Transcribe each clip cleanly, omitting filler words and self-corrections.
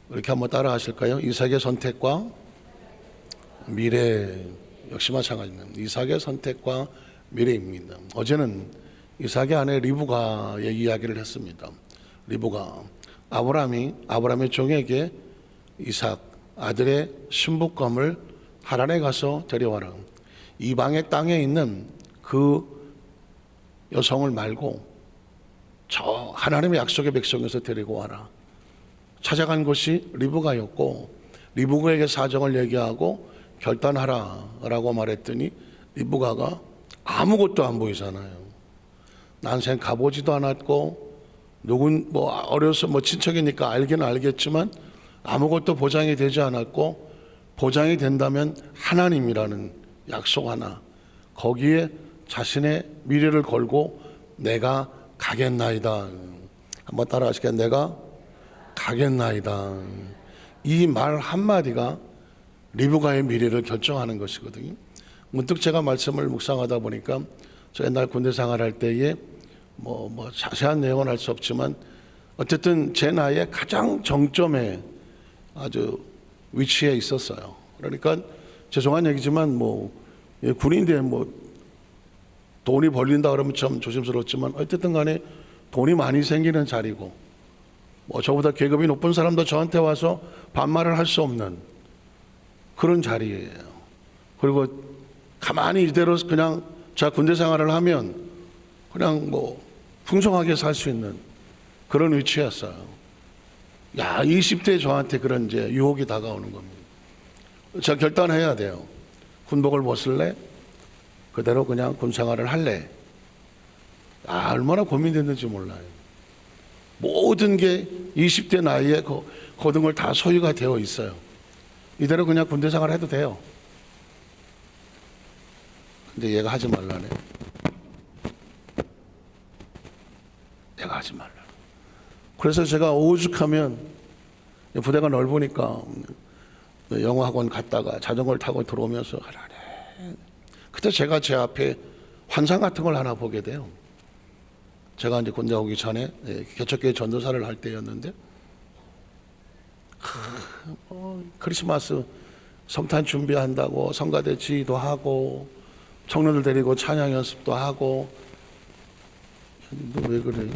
이렇게 한번 따라 하실까요? 이삭의 선택과 미래, 역시 마찬가지입니다. 이삭의 선택과 미래입니다. 어제는 이삭의 아내 리브가의 이야기를 했습니다. 리브가 아브라함의 종에게 이삭 아들의 신부감을 하란에 가서 데려와라. 이방의 땅에 있는 그 여성을 말고 저 하나님의 약속의 백성에서 데리고 와라. 찾아간 곳이 리브가였고, 리브가에게 사정을 얘기하고 결단하라라고 말했더니 리브가가 아무것도 안 보이잖아요. 난생 가보지도 않았고, 누군 어려서 친척이니까 알기는 알겠지만 아무것도 보장이 되지 않았고, 보장이 된다면 하나님이라는 약속 하나, 거기에 자신의 미래를 걸고 내가 가겠나이다. 한번 따라 하실까요? 내가 가겠나이다. 이 말 한마디가 리브가의 미래를 결정하는 것이거든요. 문득 제가 말씀을 묵상하다 보니까 저 옛날 군대 생활할 때에 자세한 내용은 알 수 없지만 어쨌든 제 나이에 가장 정점에 아주 위치에 있었어요. 그러니까 죄송한 얘기지만 군인인데 돈이 벌린다 그러면 참 조심스럽지만 어쨌든 간에 돈이 많이 생기는 자리고, 저보다 계급이 높은 사람도 저한테 와서 반말을 할 수 없는 그런 자리예요. 그리고 가만히 이대로 그냥 제가 군대 생활을 하면 그냥 풍성하게 살 수 있는 그런 위치였어요. 20대 저한테 그런 이제 유혹이 다가오는 겁니다. 제가 결단해야 돼요. 군복을 벗을래? 그대로 그냥 군 생활을 할래? 얼마나 고민됐는지 몰라요. 모든 게 20대 나이에 거둔 걸 다 소유가 되어 있어요. 이대로 그냥 군대 생활 해도 돼요. 근데 얘가 하지 말라네. 내가 하지 말라. 그래서 제가 오죽하면 부대가 넓으니까 영어학원 갔다가 자전거를 타고 들어오면서 그때 제가 제 앞에 환상 같은 걸 하나 보게 돼요. 제가 이제 군대 오기 전에 개척교회 전도사를 할 때였는데 크리스마스 성탄 준비한다고 성가대 지휘도 하고 청년들 데리고 찬양 연습도 하고. 너 왜 그래?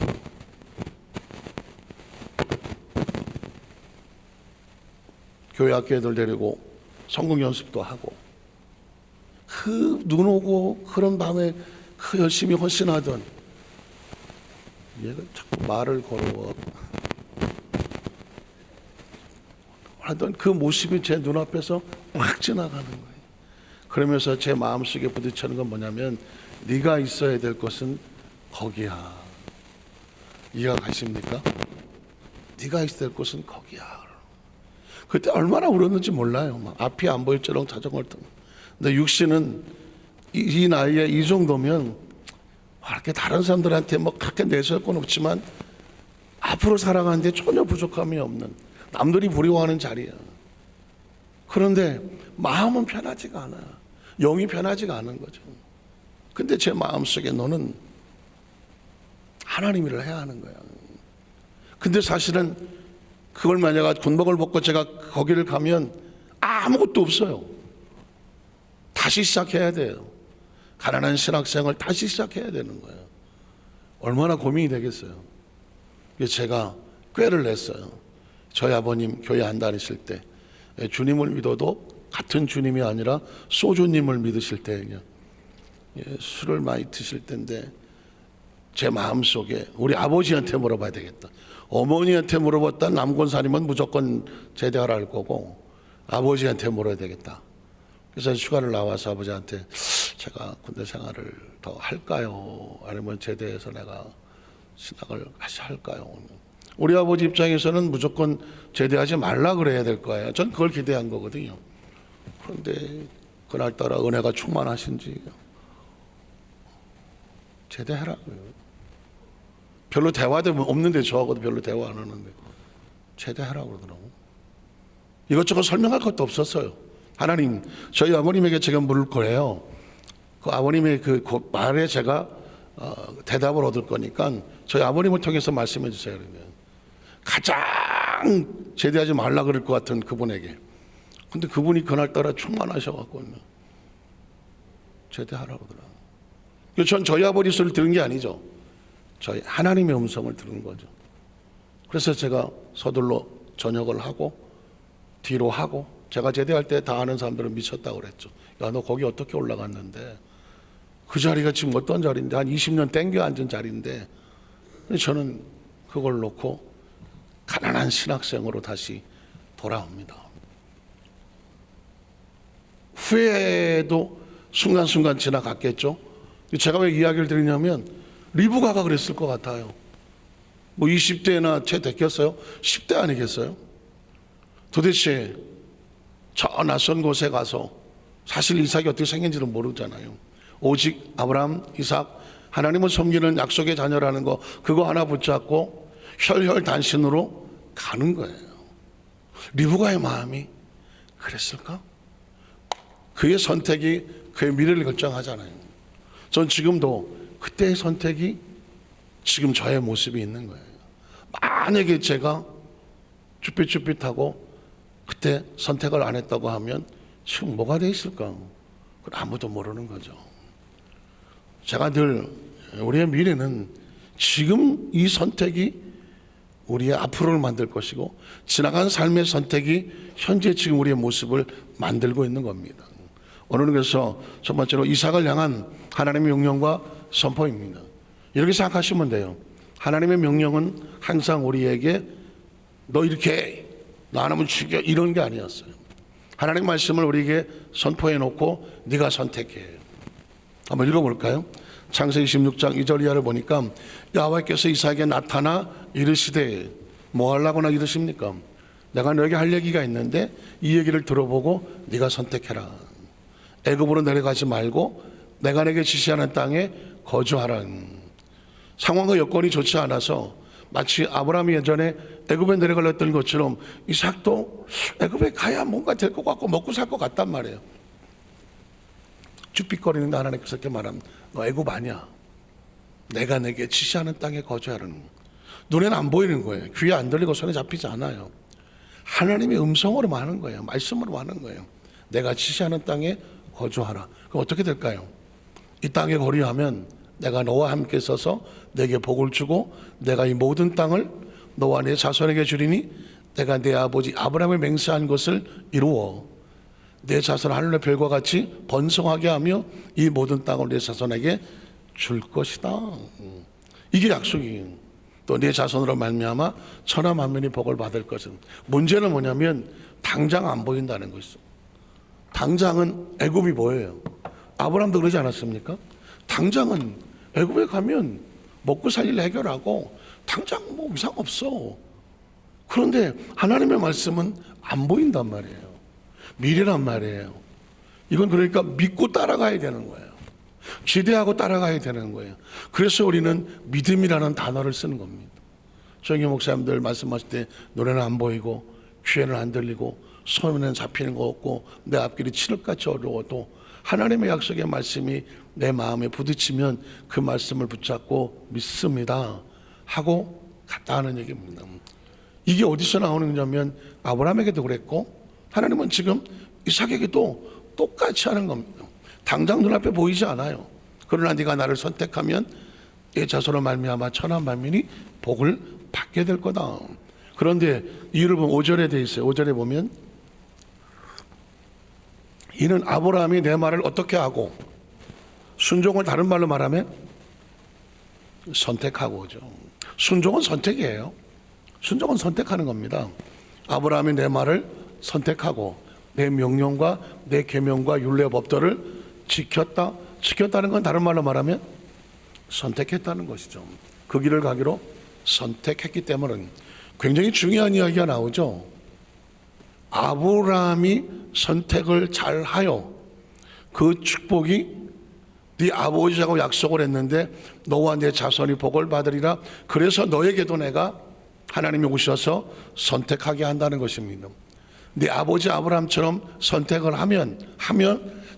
교회 학교 애들 데리고 성공 연습도 하고, 눈 오고 그런 밤에 열심히 헌신하던 얘가 자꾸 말을 걸어 하던 그 모습이 제 눈앞에서 확 지나가는 거예요. 그러면서 제 마음속에 부딪히는 건 뭐냐면, 네가 있어야 될 것은 거기야. 이해가 가십니까? 네가 있어야 될 곳은 거기야. 그때 얼마나 울었는지 몰라요. 앞이 안 보일처럼 자전거를 타고. 근데 육신은 이 나이에 이 정도면 그렇게 다른 사람들한테 그렇게 내세울 건 없지만 앞으로 살아가는데 전혀 부족함이 없는, 남들이 부러워하는 자리야. 그런데 마음은 편하지가 않아. 영이 편하지가 않은 거죠. 근데 제 마음속에 너는 하나님 일을 해야 하는 거야. 근데 사실은 그걸 만약 군복을 벗고 제가 거기를 가면 아무것도 없어요. 다시 시작해야 돼요. 가난한 신학생을 다시 시작해야 되는 거예요. 얼마나 고민이 되겠어요. 그래서 제가 꾀를 냈어요. 저희 아버님 교회 안 다니실 때 주님을 믿어도 같은 주님이 아니라 소주님을 믿으실 때 술을 많이 드실 때인데 제 마음속에 우리 아버지한테 물어봐야 되겠다. 어머니한테 물어봤다 남권사님은 무조건 제대하라 할 거고 아버지한테 물어야 되겠다. 그래서 휴가를 나와서 아버지한테 제가 군대 생활을 더 할까요? 아니면 제대해서 내가 신학을 다시 할까요? 우리 아버지 입장에서는 무조건 제대하지 말라 그래야 될 거예요. 전 그걸 기대한 거거든요. 그런데 그날따라 은혜가 충만하신지 제대하라고요. 별로 대화도 없는데 저하고도 별로 대화 안 하는데 제대하라고 그러더라고. 이것저것 설명할 것도 없었어요. 하나님, 저희 아버님에게 제가 물을 거예요. 그 아버님의 그 말에 제가 대답을 얻을 거니까 저희 아버님을 통해서 말씀해 주세요. 그러면 가장 그냥 제대하지 말라 그럴 것 같은 그분에게. 근데 그분이 그날따라 충만하셔갖고 제대하라고 그러더라고요. 전 저희 아버지 소리를 들은 게 아니죠. 저희 하나님의 음성을 들은 거죠. 그래서 제가 서둘러 전역을 하고 뒤로 하고, 제가 제대할 때 다 아는 사람들은 미쳤다고 그랬죠. 야, 너 거기 어떻게 올라갔는데, 그 자리가 지금 어떤 자리인데, 한 20년 땡겨 앉은 자리인데. 저는 그걸 놓고 가난한 신학생으로 다시 돌아옵니다. 후회도 순간순간 지나갔겠죠. 제가 왜 이야기를 드리냐면, 리브가가 그랬을 것 같아요. 뭐 20대나 채 됐겠어요? 10대 아니겠어요? 도대체 저 낯선 곳에 가서, 사실 이삭이 어떻게 생긴지는 모르잖아요. 오직 아브라함, 이삭, 하나님을 섬기는 약속의 자녀라는 거, 그거 하나 붙잡고 혈혈단신으로 가는 거예요. 리브가의 마음이 그랬을까? 그의 선택이 그의 미래를 결정하잖아요. 전 지금도 그때의 선택이 지금 저의 모습이 있는 거예요. 만약에 제가 쭈삣쭈삣하고 그때 선택을 안 했다고 하면 지금 뭐가 돼 있을까? 그건 아무도 모르는 거죠. 제가 늘 우리의 미래는 지금 이 선택이 우리의 앞으로를 만들 것이고, 지나간 삶의 선택이 현재 지금 우리의 모습을 만들고 있는 겁니다. 오늘은 그래서 첫 번째로 이삭을 향한 하나님의 명령과 선포입니다. 이렇게 생각하시면 돼요. 하나님의 명령은 항상 우리에게 너 이렇게 너 안 하면 죽여 이런 게 아니었어요. 하나님 말씀을 우리에게 선포해 놓고 네가 선택해. 한번 읽어볼까요? 창세기 16장 2절 이하를 보니까, 여호와께서 이삭에게 나타나 이르시되, 뭐 하려고나 이르십니까? 내가 너에게 할 얘기가 있는데 이 얘기를 들어보고 네가 선택해라. 애굽으로 내려가지 말고 내가 내게 지시하는 땅에 거주하라. 상황과 여건이 좋지 않아서 마치 아브라함이 예전에 애굽에 내려가려 했던 것처럼 이삭도 애굽에 가야 뭔가 될 것 같고 먹고 살 것 같단 말이에요. 쭈삣거리는데 하나님께서 이렇게 말합니다. 너 애굽 아니야. 내가 내게 지시하는 땅에 거주하라는. 눈에는 안 보이는 거예요. 귀에 안 들리고 손에 잡히지 않아요. 하나님의 음성으로 하는 거예요. 말씀으로 하는 거예요. 내가 지시하는 땅에 거주하라. 그럼 어떻게 될까요? 이 땅에 거류하면 내가 너와 함께 있어서 내게 복을 주고, 내가 이 모든 땅을 너와 내 자손에게 주리니 내가 내 아버지 아브라함의 맹세한 것을 이루어 내 자손 하늘의 별과 같이 번성하게 하며 이 모든 땅을 내 자손에게 줄 것이다. 이게 약속이에요. 또 내 자손으로 말미암아 천하 만민이 복을 받을 것은. 문제는 뭐냐면 당장 안 보인다는 것이죠. 당장은 애굽이 뭐예요? 아브라함도 그러지 않았습니까? 당장은 애굽에 가면 먹고 살 일 해결하고 당장 뭐 이상 없어. 그런데 하나님의 말씀은 안 보인단 말이에요. 미래란 말이에요. 이건 그러니까 믿고 따라가야 되는 거예요. 기대하고 따라가야 되는 거예요. 그래서 우리는 믿음이라는 단어를 쓰는 겁니다. 정희 목사님들 말씀하실 때 노래는 안 보이고 귀에는 안 들리고 손에는 잡히는 거 없고 내 앞길이 칠흑같이 어려워도 하나님의 약속의 말씀이 내 마음에 부딪히면 그 말씀을 붙잡고 믿습니다 하고 갔다 하는 얘기입니다. 이게 어디서 나오는 거냐면 아브라함에게도 그랬고, 하나님은 지금 이삭에게도 똑같이 하는 겁니다. 당장 눈앞에 보이지 않아요. 그러나 네가 나를 선택하면 내 자손으로 말미암아 천하 만민이 복을 받게 될 거다. 그런데 이유를 보면 5절에 돼 있어요. 5절에 보면 이는 아브라함이 내 말을 어떻게 하고, 순종을 다른 말로 말하면 선택하고죠. 순종은 선택이에요. 순종은 선택하는 겁니다. 아브라함이 내 말을 선택하고 내 명령과 내 계명과 율례 법도를 지켰다. 지켰다는 건 다른 말로 말하면 선택했다는 것이죠. 그 길을 가기로 선택했기 때문에 굉장히 중요한 이야기가 나오죠. 아브라함이 선택을 잘하여 그 축복이 네 아버지하고 약속을 했는데 너와 내 자손이 복을 받으리라. 그래서 너에게도 내가 하나님이 오셔서 선택하게 한다는 것입니다. 네 아버지 아브라함처럼 선택을 하면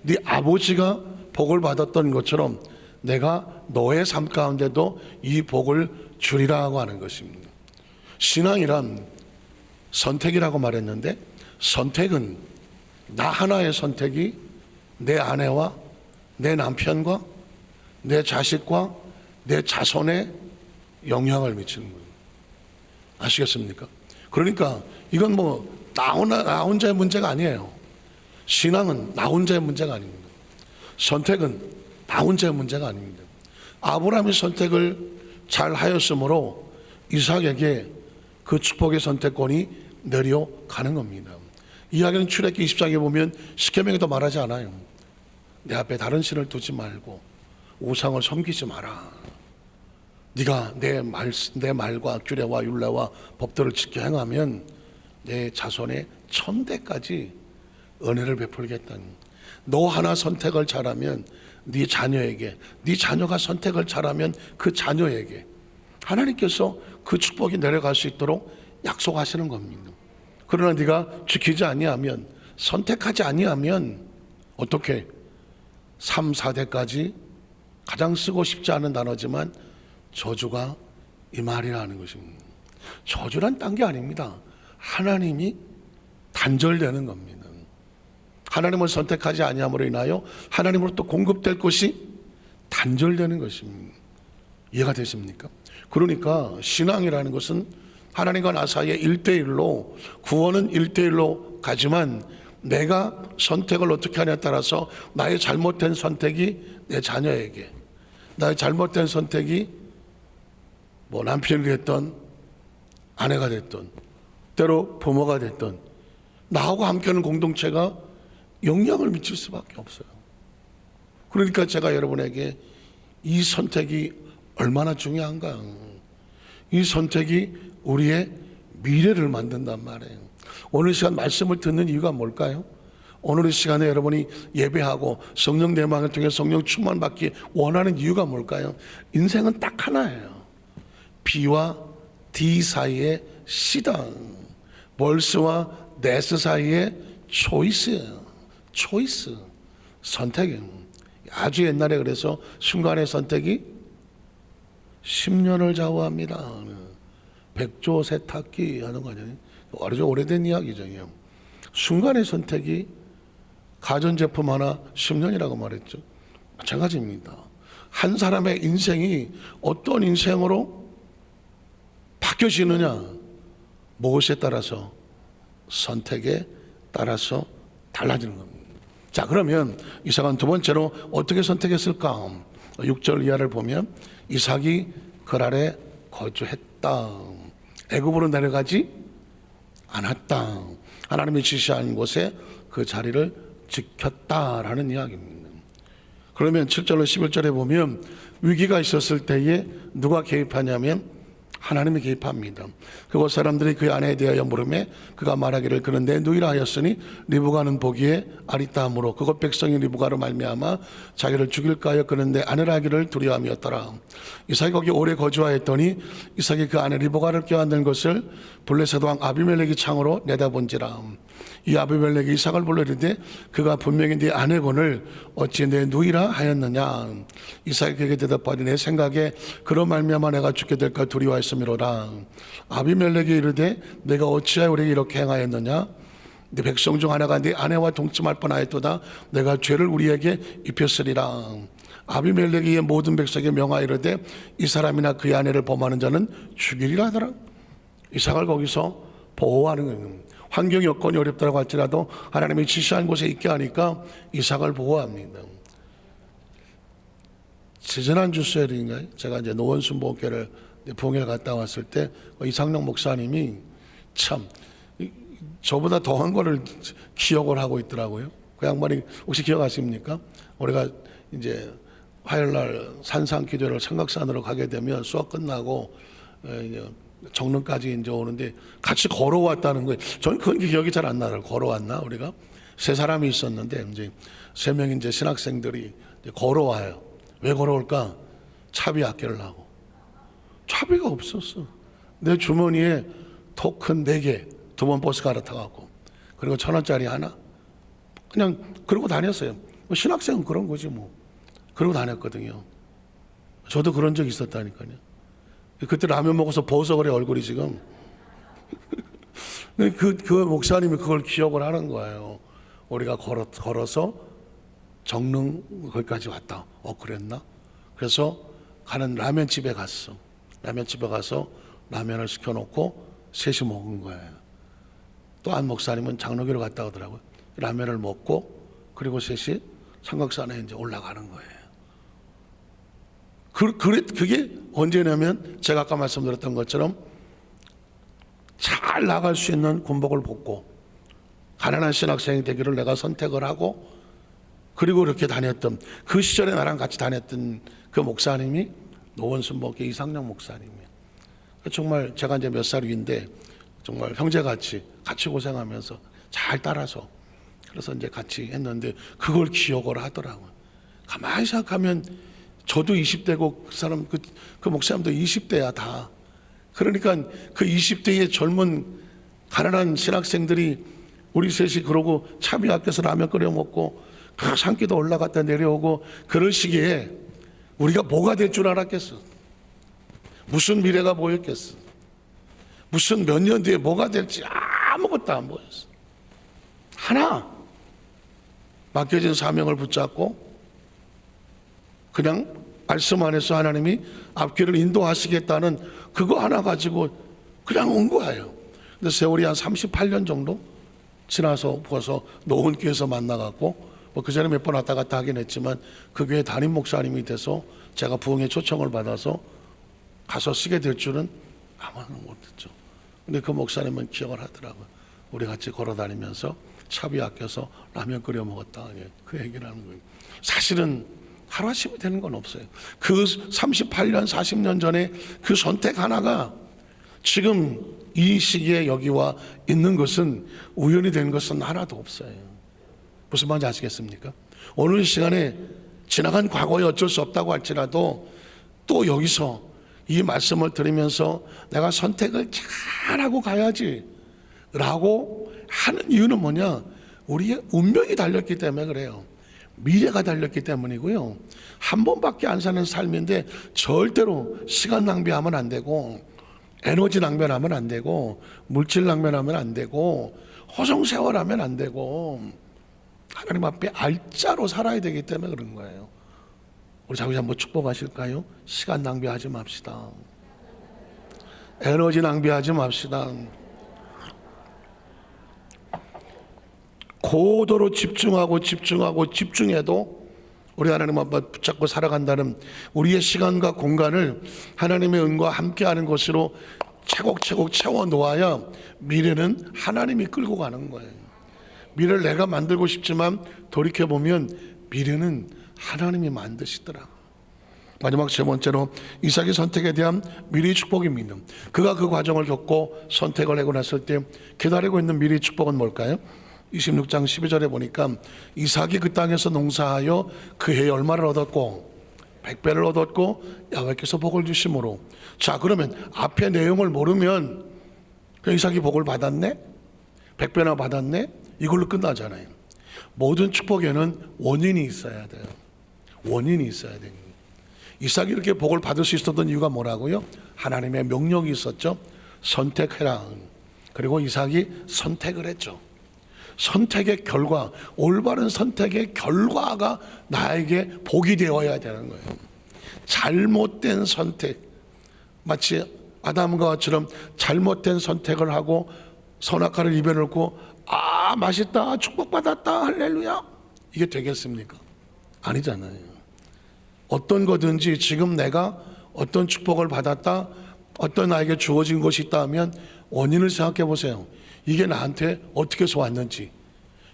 네 아버지가 복을 받았던 것처럼 내가 너의 삶 가운데도 이 복을 주리라 하고 하는 것입니다. 신앙이란 선택이라고 말했는데, 선택은 나 하나의 선택이 내 아내와 내 남편과 내 자식과 내 자손에 영향을 미치는 거예요. 아시겠습니까? 그러니까 이건 뭐 나 혼자의 문제가 아니에요. 신앙은 나 혼자의 문제가 아닙니다. 선택은 나 혼자의 문제가 아닙니다. 아브라함이 선택을 잘 하였으므로 이삭에게 그 축복의 선택권이 내려가는 겁니다. 이야기는 출애굽기 20장에 보면 시케명에도 말하지 않아요. 내 앞에 다른 신을 두지 말고 우상을 섬기지 마라. 네가 내 말과 규례와 율례와 법도를 지켜 행하면 내 자손의 천대까지 은혜를 베풀겠다니. 너 하나 선택을 잘하면 네 자녀에게, 네 자녀가 선택을 잘하면 그 자녀에게 하나님께서 그 축복이 내려갈 수 있도록 약속하시는 겁니다. 그러나 네가 지키지 아니하면, 선택하지 아니하면 어떻게 3, 4대까지 가장 쓰고 싶지 않은 단어지만 저주가 임하리라는 것입니다. 저주란 딴 게 아닙니다. 하나님이 단절되는 겁니다. 하나님을 선택하지 아니함으로 인하여 하나님으로부터 공급될 것이 단절되는 것입니다. 이해가 되십니까? 그러니까 신앙이라는 것은 하나님과 나 사이의 1대1로, 구원은 1대1로 가지만 내가 선택을 어떻게 하냐에 따라서 나의 잘못된 선택이 내 자녀에게, 나의 잘못된 선택이 뭐 남편이 됐던 아내가 됐던 때로 부모가 됐던 나하고 함께하는 공동체가 영향을 미칠 수밖에 없어요. 그러니까 제가 여러분에게 이 선택이 얼마나 중요한가, 이 선택이 우리의 미래를 만든단 말이에요. 오늘 시간 말씀을 듣는 이유가 뭘까요? 오늘 이 시간에 여러분이 예배하고 성령 내망을 통해 성령 충만 받기 원하는 이유가 뭘까요? 인생은 딱 하나예요. B와 D 사이의 C당, 벌스와 네스 사이의 초이스예요. 초이스, 선택이에요. 아주 옛날에 그래서 순간의 선택이 10년을 좌우합니다. 백조 세탁기 하는 거 아니에요? 아주 오래된 이야기죠. 순간의 선택이 가전제품 하나 10년이라고 말했죠. 마찬가지입니다. 한 사람의 인생이 어떤 인생으로 바뀌어지느냐, 무엇에 따라서, 선택에 따라서 달라지는 겁니다. 자, 그러면 이삭은 두 번째로 어떻게 선택했을까? 6절 이하를 보면 이삭이 그랄에 거주했다. 애굽으로 내려가지 않았다. 하나님이 지시한 곳에 그 자리를 지켰다라는 이야기입니다. 그러면 7절로 11절에 보면 위기가 있었을 때에 누가 개입하냐면 하나님이 개입합니다. 그곳 사람들이 그 아내에 대하여 물으매 그가 말하기를 그는 내 누이라 하였으니 리브가는 보기에 아리따함으로 그곳 백성이 리브가로 말미암아 자기를 죽일까 하여 그는 내 아내라 하기를 두려워함이었더라. 이삭이 거기 오래 거주하였더니 이삭이 그 아내 리브가를 껴안는 것을 블레셋 왕 아비멜렉이 창으로 내다본지라. 이 아비멜렉이 이삭을 불러 이르되 그가 분명히 네 아내분을 어찌 내 누이라 하였느냐. 이삭이 그에게 대답하되 내 생각에 그런 말미암아 내가 죽게 될까 두려워했음이로라. 아비멜렉이 이르되 내가 어찌하여 우리에게 이렇게 행하였느냐. 네 백성 중 하나가 네 아내와 동침할 뻔하였도다. 내가 죄를 우리에게 입혔으리라. 아비멜렉이 모든 백성에게 명하이르되 이 사람이나 그의 아내를 범하는 자는 죽이리라 하더라. 이삭을 거기서 보호하는 거예요. 환경 여건이 어렵다고 할지라도 하나님이 지시한 곳에 있게 하니까 이삭을 보호합니다. 지지난주 수요일인가요? 제가 이제 노원순복교를 부흥회를 갔다 왔을 때 이상용 목사님이 참 저보다 더한 거를 기억을 하고 있더라고요. 그 양반이 혹시 기억하십니까? 우리가 이제 화요일날 산상기도를 삼각산으로 가게 되면 수업 끝나고 정릉까지 이제 오는데 같이 걸어왔다는 거예요. 저는 그건 기억이 잘 안 나요. 걸어왔나 우리가? 세 사람이 있었는데 이제 세 명이 이제 신학생들이 이제 걸어와요. 왜 걸어올까? 차비 아끼려고. 차비가 없었어. 내 주머니에 토큰 4개, 2번 버스 갈아타갖고 그리고 1,000원짜리 하나 그냥 그러고 다녔어요. 뭐 신학생은 그런 거지 뭐. 그러고 다녔거든요. 저도 그런 적 있었다니까요. 그때 라면 먹어서 버서 그래 얼굴이 지금. 그 목사님이 그걸 기억을 하는 거예요. 우리가 걸어서 정릉 거기까지 왔다. 그랬나? 그래서 가는 라면집에 갔어. 라면집에 가서 라면을 시켜놓고 셋이 먹은 거예요. 또 한 목사님은 장로교로 갔다 오더라고요. 라면을 먹고 그리고 셋이 삼각산에 이제 올라가는 거예요. 그게 언제냐면 제가 아까 말씀드렸던 것처럼 잘 나갈 수 있는 군복을 벗고 가난한 신학생이 되기를 내가 선택을 하고 그리고 그렇게 다녔던 그 시절에 나랑 같이 다녔던 그 목사님이 노원순복의 이상영 목사님이에요. 정말 제가 이제 몇 살 위인데 정말 형제같이 같이 고생하면서 잘 따라서 그래서 이제 같이 했는데 그걸 기억을 하더라고요. 가만히 생각하면 저도 20대고 그 사람 그 목사님도 20대야 다. 그러니까 그 20대의 젊은 가난한 신학생들이 우리 셋이 그러고 차비 앞에서 라면 끓여 먹고 그 산기도 올라갔다 내려오고 그럴 시기에 우리가 뭐가 될 줄 알았겠어? 무슨 미래가 보였겠어? 무슨 몇 년 뒤에 뭐가 될지 아무것도 안 보였어. 하나 맡겨진 사명을 붙잡고 그냥 말씀 안에서 하나님이 앞길을 인도하시겠다는 그거 하나 가지고 그냥 온 거예요. 근데 세월이 한 38년 정도 지나서 벌써 노원교회에서 만나갖고 그 전에 몇 번 왔다 갔다 하긴 했지만 그 교회 담임 목사님이 돼서 제가 부흥의 초청을 받아서 가서 쓰게 될 줄은 아무도 못했죠. 근데 그 목사님은 기억을 하더라고요. 우리 같이 걸어다니면서 차비 아껴서 라면 끓여 먹었다. 그 얘기를 하는 거예요. 사실은 하루아침에 되는 건 없어요. 그 38년 40년 전에 그 선택 하나가 지금 이 시기에 여기와 있는 것은 우연이 된 것은 하나도 없어요. 무슨 말인지 아시겠습니까? 오늘 시간에 지나간 과거에 어쩔 수 없다고 할지라도 또 여기서 이 말씀을 들으면서 내가 선택을 잘하고 가야지 라고 하는 이유는 뭐냐? 우리의 운명이 달렸기 때문에 그래요. 미래가 달렸기 때문이고요. 한 번밖에 안 사는 삶인데 절대로 시간 낭비하면 안 되고 에너지 낭비하면 안 되고 물질 낭비하면 안 되고 허송세월하면 안 되고 하나님 앞에 알짜로 살아야 되기 때문에 그런 거예요. 우리 자기 한번 축복하실까요? 시간 낭비하지 맙시다. 에너지 낭비하지 맙시다. 고도로 집중해도 우리 하나님 앞에 붙잡고 살아간다는 우리의 시간과 공간을 하나님의 은과 함께하는 것으로 차곡차곡 채워놓아야 미래는 하나님이 끌고 가는 거예요. 미래를 내가 만들고 싶지만 돌이켜보면 미래는 하나님이 만드시더라. 마지막 세 번째로 이삭의 선택에 대한 미래의 축복이 믿음. 그가 그 과정을 겪고 선택을 하고 났을 때 기다리고 있는 미래의 축복은 뭘까요? 26장 12절에 보니까 이삭이 그 땅에서 농사하여 그 해에 얼마를 얻었고 100배를 얻었고 야훼께서 복을 주심으로. 자, 그러면 앞에 내용을 모르면 이삭이 복을 받았네? 100배나 받았네? 이걸로 끝나잖아요. 모든 축복에는 원인이 있어야 돼요. 원인이 있어야 돼요. 이삭이 이렇게 복을 받을 수 있었던 이유가 뭐라고요? 하나님의 명령이 있었죠. 선택해라. 그리고 이삭이 선택을 했죠. 선택의 결과, 올바른 선택의 결과가 나에게 복이 되어야 되는 거예요. 잘못된 선택, 마치 아담과 하와처럼 잘못된 선택을 하고 선악과를 입에 넣고 아 맛있다 축복받았다 할렐루야 이게 되겠습니까? 아니잖아요. 어떤 거든지 지금 내가 어떤 축복을 받았다, 어떤 나에게 주어진 것이 있다 하면 원인을 생각해 보세요. 이게 나한테 어떻게 해서 왔는지,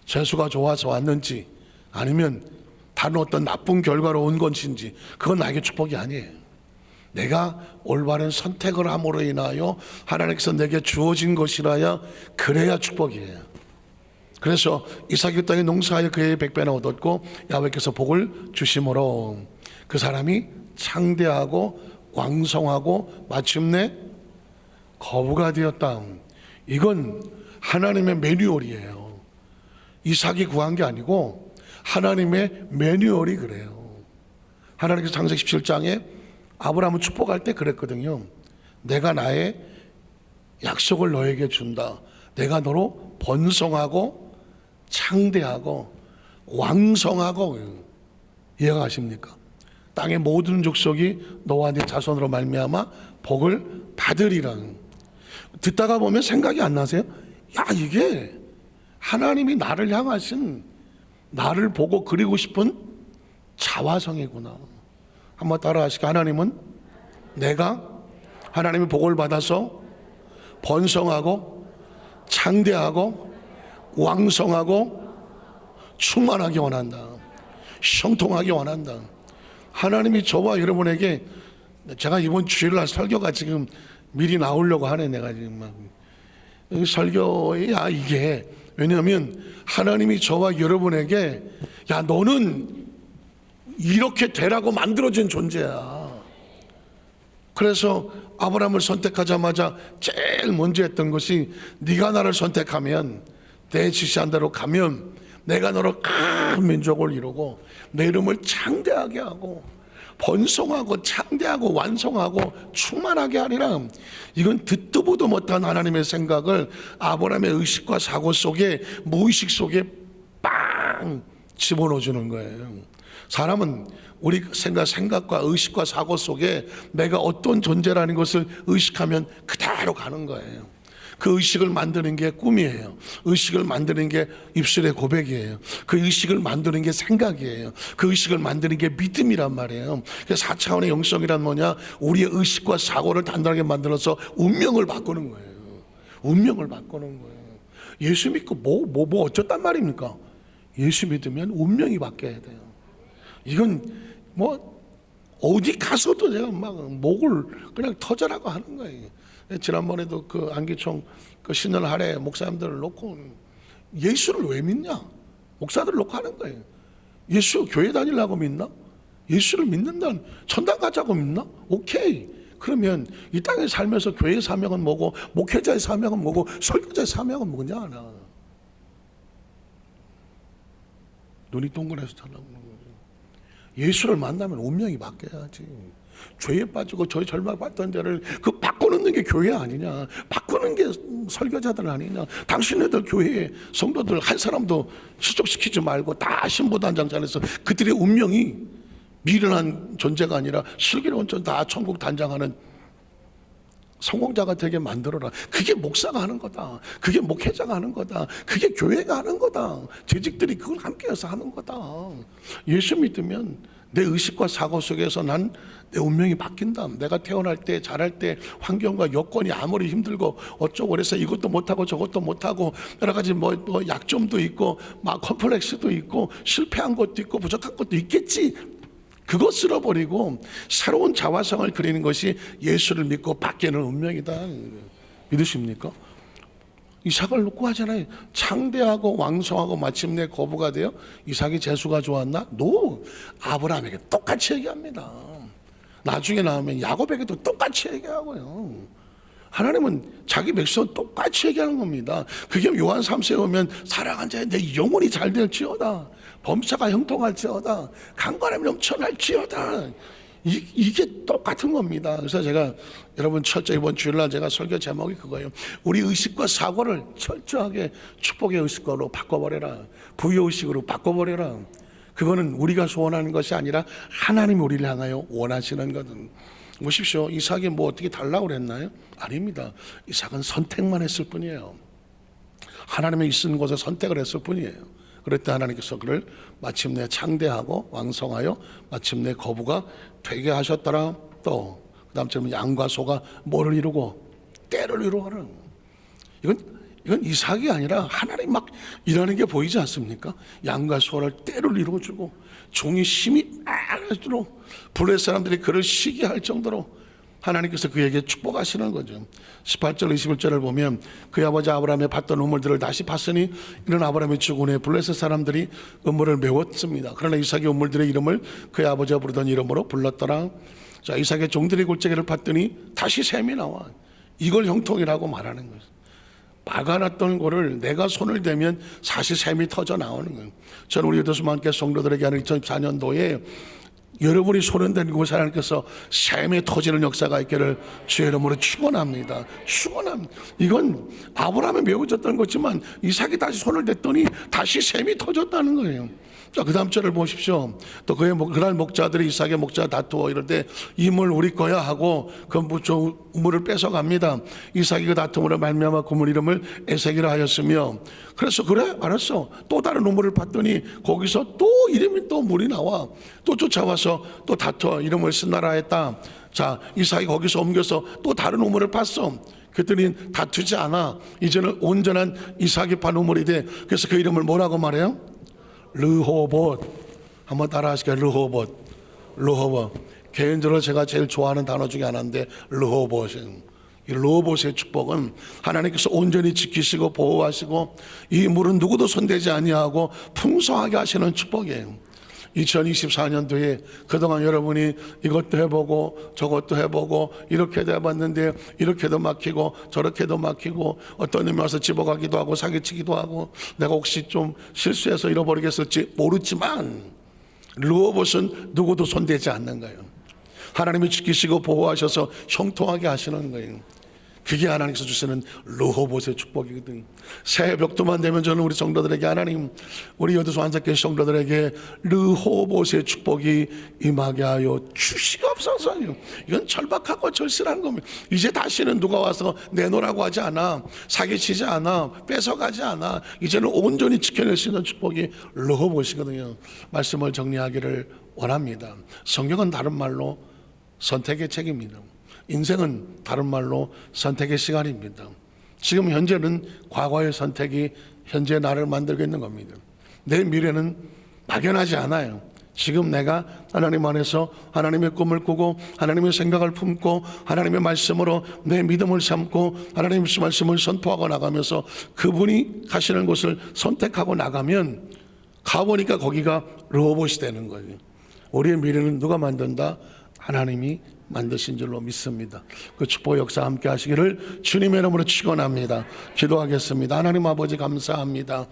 재수가 좋아서 왔는지, 아니면 다른 어떤 나쁜 결과로 온 것인지, 그건 나에게 축복이 아니에요. 내가 올바른 선택을 함으로 인하여 하나님께서 내게 주어진 것이라야 그래야 축복이에요. 그래서 이삭이 그 땅에 농사하여 그의 100배나 얻었고 야훼께서 복을 주심으로 그 사람이 창대하고 왕성하고 마침내 거부가 되었다. 이건 하나님의 매뉴얼이에요. 이삭이 구한 게 아니고 하나님의 매뉴얼이 그래요. 하나님께서 창세기 17장에 아브라함을 축복할 때 그랬거든요. 내가 나의 약속을 너에게 준다. 내가 너로 번성하고 창대하고 왕성하고. 이해가 가십니까? 땅의 모든 족속이 너와 네 자손으로 말미암아 복을 받으리라. 듣다가 보면 생각이 안 나세요? 야, 이게 하나님이 나를 향하신, 나를 보고 그리고 싶은 자화성이구나. 한번 따라 하시게. 하나님은 내가 하나님의 복을 받아서 번성하고 창대하고 왕성하고 충만하게 원한다. 형통하게 원한다. 하나님이 저와 여러분에게, 제가 이번 주일날 설교가 지금 미리 나오려고 하네. 내가 지금 막 설교야 이게. 왜냐하면 하나님이 저와 여러분에게 야 너는 이렇게 되라고 만들어진 존재야. 그래서 아브라함을 선택하자마자 제일 먼저 했던 것이 네가 나를 선택하면, 내 지시한 대로 가면 내가 너로 큰 민족을 이루고 내 이름을 창대하게 하고 번성하고 창대하고 완성하고 충만하게 하리라. 이건 듣도 보도 못한 하나님의 생각을 아브라함의 의식과 사고 속에, 무의식 속에 빵 집어넣어 주는 거예요. 사람은 우리 생각과 의식과 사고 속에 내가 어떤 존재라는 것을 의식하면 그대로 가는 거예요. 그 의식을 만드는 게 꿈이에요. 의식을 만드는 게 입술의 고백이에요. 그 의식을 만드는 게 생각이에요. 그 의식을 만드는 게 믿음이란 말이에요. 4차원의 영성이란 뭐냐? 우리의 의식과 사고를 단단하게 만들어서 운명을 바꾸는 거예요. 운명을 바꾸는 거예요. 예수 믿고 뭐 어쩌단 말입니까? 예수 믿으면 운명이 바뀌어야 돼요. 이건 뭐 어디 가서도 제가 막 목을 그냥 터져라고 하는 거예요. 지난번에도 그 안기총 그 신을 하래 목사님들을 놓고 예수를 왜 믿냐? 목사들을 놓고 하는 거예요. 예수 교회 다니려고 믿나? 예수를 믿는다는, 천당 가자고 믿나? 오케이. 그러면 이 땅에 살면서 교회의 사명은 뭐고, 목회자의 사명은 뭐고, 설교자의 사명은 뭐냐? 하나. 눈이 동그래서 달라고 하는 거예요. 예수를 만나면 운명이 바뀌어야지. 죄에 빠지고 저희 절망받던 데를 그 바꾸는 게 교회 아니냐? 바꾸는 게 설교자들 아니냐? 당신네들 교회에 성도들 한 사람도 실족시키지 말고 다 신부단장자에서 그들의 운명이 미련한 존재가 아니라 슬기로운 다 천국 단장하는 성공자가 되게 만들어라. 그게 목사가 하는 거다. 그게 목회자가 하는 거다. 그게 교회가 하는 거다. 재직들이 그걸 함께해서 하는 거다. 예수 믿으면 내 의식과 사고 속에서 난 내 운명이 바뀐다. 내가 태어날 때, 자랄 때 환경과 여건이 아무리 힘들고 어쩌고 그래서 이것도 못하고 저것도 못하고 여러 가지 뭐 약점도 있고 막 컴플렉스도 있고 실패한 것도 있고 부족한 것도 있겠지. 그거 쓸어버리고 새로운 자화성을 그리는 것이 예수를 믿고 바뀌는 운명이다. 믿으십니까? 이삭을 놓고 하잖아요. 창대하고 왕성하고 마침내 거부가 되어 이삭이 재수가 좋았나? 노. 아브라함에게 똑같이 얘기합니다. 나중에 나오면 야곱에게도 똑같이 얘기하고요. 하나님은 자기 백성은 똑같이 얘기하는 겁니다. 그게 요한 3세에 오면 사랑한 자의 내 영혼이 잘 될지어다. 범사가 형통할지어다. 강건함이 넘쳐날지어다. 이게 똑같은 겁니다. 그래서 제가 여러분 철저히 이번 주일날 제가 설교 제목이 그거예요. 우리 의식과 사고를 철저하게 축복의 의식으로 바꿔버려라. 부의 의식으로 바꿔버려라. 그거는 우리가 소원하는 것이 아니라 하나님이 우리를 향하여 원하시는 거든. 보십시오. 이삭이 뭐 어떻게 달라고 그랬나요? 아닙니다. 이삭은 선택만 했을 뿐이에요. 하나님의 있는 곳에 선택을 했을 뿐이에요. 그랬더니 하나님께서 그를 마침내 창대하고 왕성하여 마침내 거부가 되게 하셨더라. 또 그 다음처럼 양과 소가 뭐를 이루고 때를 이루어라. 이건 이삭이 아니라 하나님 막 일하는 게 보이지 않습니까? 양과 소를 때를 이루어주고 종이 힘이 알아주도록 블레셋 사람들이 그를 시기할 정도로 하나님께서 그에게 축복하시는 거죠. 18절 21절을 보면 그의 아버지 아브라함의 봤던 우물들을 다시 봤으니 이런 아브라함이 죽은 후에 블레셋 사람들이 우물을 메웠습니다. 그러나 이삭이 우물들의 이름을 그의 아버지가 부르던 이름으로 불렀더라. 자, 이삭의 종들이 골짜기를 팠더니 다시 샘이 나와. 이걸 형통이라고 말하는 거예요. 막아놨던 거를 내가 손을 대면 사실 샘이 터져 나오는 거예요. 저는 우리 교도소만께 성도들에게 하는 2014년도에 여러분이 소련된 곳에 하나님께서 샘이 터지는 역사가 있기를 주의 이름으로 축원합니다. 축원합니다. 이건 아브라함이 메워졌던 거지만 이삭이 다시 손을 댔더니 다시 샘이 터졌다는 거예요. 자, 그 다음 절을 보십시오. 또 그날 목자들이 이삭의 목자 다투어 이럴 때 이 물 우리 거야 하고 그 물을 뺏어갑니다. 이삭이 그 다툼으로 말미암아 그 물 이름을 에색이라 하였으며, 그래서 그래 알았어, 또 다른 우물을 봤더니 거기서 또 이름이 또 물이 나와, 또 쫓아와서 또 다투어 이름을 쓰나라 했다. 자, 이삭이 거기서 옮겨서 또 다른 우물을 봤어. 그랬더니 다투지 않아. 이제는 온전한 이삭이 판 우물이 돼. 그래서 그 이름을 뭐라고 말해요? 르호봇. 한번 따라 하실게요. 르호봇. 르호봇. 개인적으로 제가 제일 좋아하는 단어 중에 하나인데 르호봇. 이 르호봇의 축복은 하나님께서 온전히 지키시고 보호하시고 이 물은 누구도 손대지 아니하고 풍성하게 하시는 축복이에요. 2024년도에 그동안 여러분이 이것도 해보고 저것도 해보고 이렇게도 해봤는데 이렇게도 막히고 저렇게도 막히고 어떤 놈이 와서 집어가기도 하고 사기치기도 하고 내가 혹시 좀 실수해서 잃어버리겠을지 모르지만 르호봇은 누구도 손대지 않는 거예요. 하나님이 지키시고 보호하셔서 형통하게 하시는 거예요. 그게 하나님께서 주시는 르호봇의 축복이거든요. 새해 벽두만 되면 저는 우리 성도들에게 하나님, 우리 여도소 한사교회 성도들에게 르호봇의 축복이 임하게 하여 주시옵소서요. 이건 절박하고 절실한 겁니다. 이제 다시는 누가 와서 내놓으라고 하지 않아, 사기치지 않아, 뺏어가지 않아. 이제는 온전히 지켜낼 수 있는 축복이 르호봇이거든요. 말씀을 정리하기를 원합니다. 성경은 다른 말로 선택의 책입니다. 인생은 다른 말로 선택의 시간입니다. 지금 현재는 과거의 선택이 현재 나를 만들고 있는 겁니다. 내 미래는 막연하지 않아요. 지금 내가 하나님 안에서 하나님의 꿈을 꾸고 하나님의 생각을 품고 하나님의 말씀으로 내 믿음을 삼고 하나님의 말씀을 선포하고 나가면서 그분이 가시는 곳을 선택하고 나가면 가보니까 거기가 르호봇이 되는 거예요. 우리의 미래는 누가 만든다? 하나님이 만드신 줄로 믿습니다. 그 축복 역사 함께 하시기를 주님의 이름으로 축원합니다. 기도하겠습니다. 하나님 아버지 감사합니다.